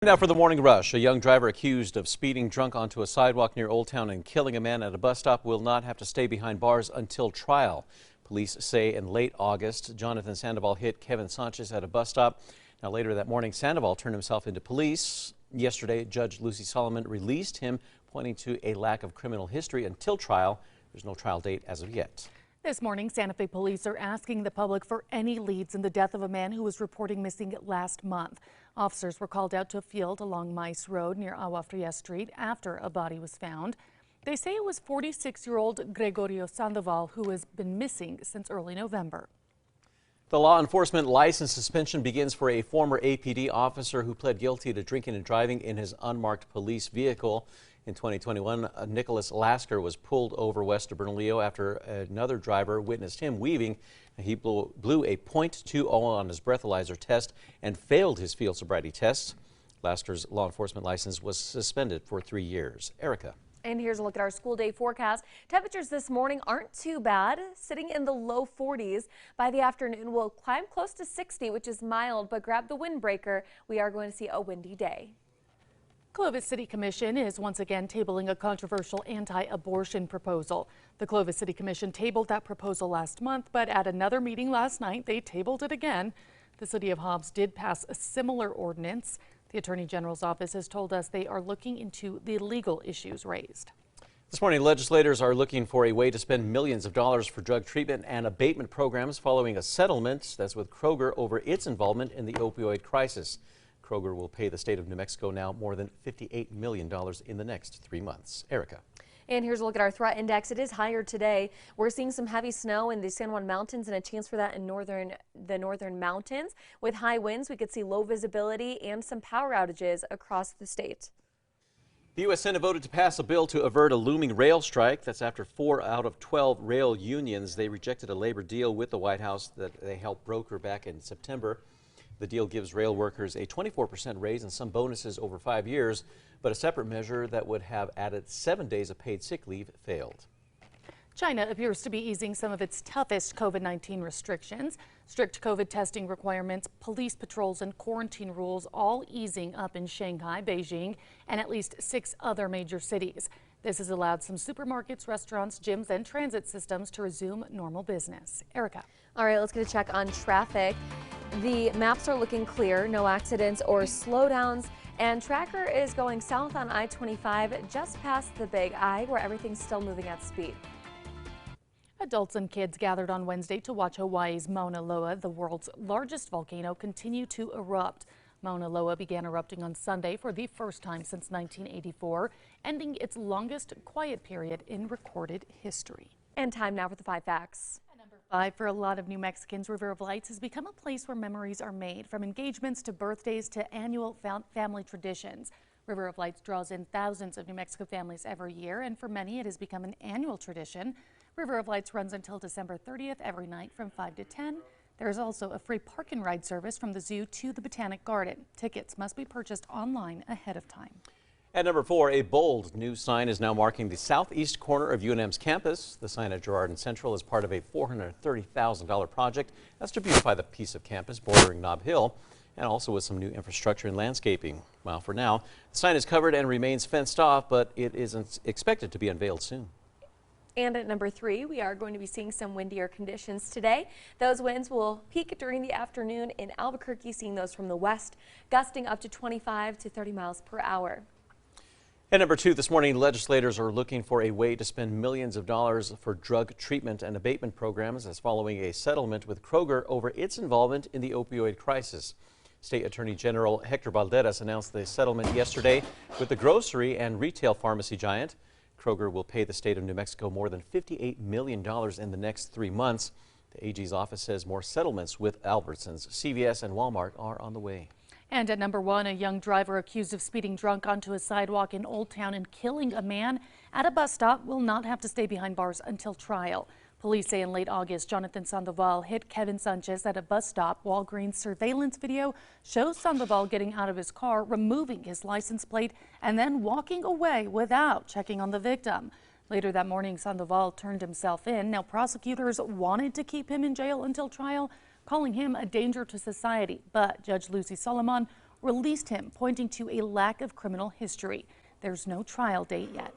Now for the morning rush, a young driver accused of speeding drunk onto a sidewalk near Old Town and killing a man at a bus stop will not have to stay behind bars until trial. Police say in late August, Jonathan Sandoval hit Kevin Sanchez at a bus stop. Now later that morning, Sandoval turned himself into police. Yesterday, Judge Lucy Solomon released him, pointing to a lack of criminal history until trial. There's no trial date as of yet. This morning, Santa Fe police are asking the public for any leads in the death of a man who was reporting missing last month. Officers were called out to a field along Mice Road near Agua Fria Street after a body was found. They say it was 46-year-old Gregorio Sandoval, who has been missing since early November. The law enforcement license suspension begins for a former APD officer who pled guilty to drinking and driving in his unmarked police vehicle. In 2021, Nicholas Lasker was pulled over west of Bernalillo after another driver witnessed him weaving. He blew a .20 on his breathalyzer test and failed his field sobriety test. Lasker's law enforcement license was suspended for 3 years. Erica. And here's a look at our school day forecast. Temperatures this morning aren't too bad, sitting in the low 40s. By the afternoon, we'll climb close to 60, which is mild, but grab the windbreaker. We are going to see a windy day. Clovis City Commission is once again tabling a controversial anti-abortion proposal. The Clovis City Commission tabled that proposal last month, but at another meeting last night, they tabled it again. The City of Hobbs did pass a similar ordinance. The Attorney General's office has told us they are looking into the legal issues raised. This morning, legislators are looking for a way to spend millions of dollars for drug treatment and abatement programs following a settlement that's with Kroger over its involvement in the opioid crisis. Kroger will pay the state of New Mexico now more than $58 million in the next 3 months. Erica. And here's a look at our threat index. It is higher today. We're seeing some heavy snow in the San Juan Mountains and a chance for that in the northern mountains. With high winds, we could see low visibility and some power outages across the state. The U.S. Senate voted to pass a bill to avert a looming rail strike. That's after 4 out of 12 rail unions. They rejected a labor deal with the White House that they helped broker back in September. The deal gives rail workers a 24% raise and some bonuses over 5 years, but a separate measure that would have added 7 days of paid sick leave failed. China appears to be easing some of its toughest COVID-19 restrictions. Strict COVID testing requirements, police patrols, and quarantine rules all easing up in Shanghai, Beijing, and at least 6 other major cities. This has allowed some supermarkets, restaurants, gyms, and transit systems to resume normal business. Erica. All right, let's get a check on traffic. The maps are looking clear, no accidents or slowdowns, and Tracker is going south on I-25 just past the Big I, where everything's still moving at speed. Adults and kids gathered on Wednesday to watch Hawaii's Mauna Loa, the world's largest volcano, continue to erupt. Mauna Loa began erupting on Sunday for the first time since 1984, ending its longest quiet period in recorded history. And time now for the 5 facts. Number 5, for a lot of New Mexicans, River of Lights has become a place where memories are made, from engagements to birthdays to annual family traditions. River of Lights draws in thousands of New Mexico families every year, and for many it has become an annual tradition. River of Lights runs until December 30th every night from 5 to 10. There is also a free park and ride service from the zoo to the Botanic Garden. Tickets must be purchased online ahead of time. At number 4, a bold new sign is now marking the southeast corner of UNM's campus. The sign at Girard and Central is part of a $430,000 project that's to beautify the piece of campus bordering Nob Hill, and also with some new infrastructure and landscaping. Well, for now, the sign is covered and remains fenced off, but it isn't expected to be unveiled soon. And at number 3, we are going to be seeing some windier conditions today. Those winds will peak during the afternoon in Albuquerque, seeing those from the west, gusting up to 25 to 30 miles per hour. At number 2, this morning, legislators are looking for a way to spend millions of dollars for drug treatment and abatement programs as following a settlement with Kroger over its involvement in the opioid crisis. State Attorney General Hector Valderas announced the settlement yesterday with the grocery and retail pharmacy giant. Kroger will pay the state of New Mexico more than $58 million in the next 3 months. The AG's office says more settlements with Albertsons, CVS, and Walmart are on the way. And at number 1, a young driver accused of speeding drunk onto a sidewalk in Old Town and killing a man at a bus stop will not have to stay behind bars until trial. Police say in late August, Jonathan Sandoval hit Kevin Sanchez at a bus stop. Walgreens surveillance video shows Sandoval getting out of his car, removing his license plate, and then walking away without checking on the victim. Later that morning, Sandoval turned himself in. Now, prosecutors wanted to keep him in jail until trial, calling him a danger to society. But Judge Lucy Solomon released him, pointing to a lack of criminal history. There's no trial date yet.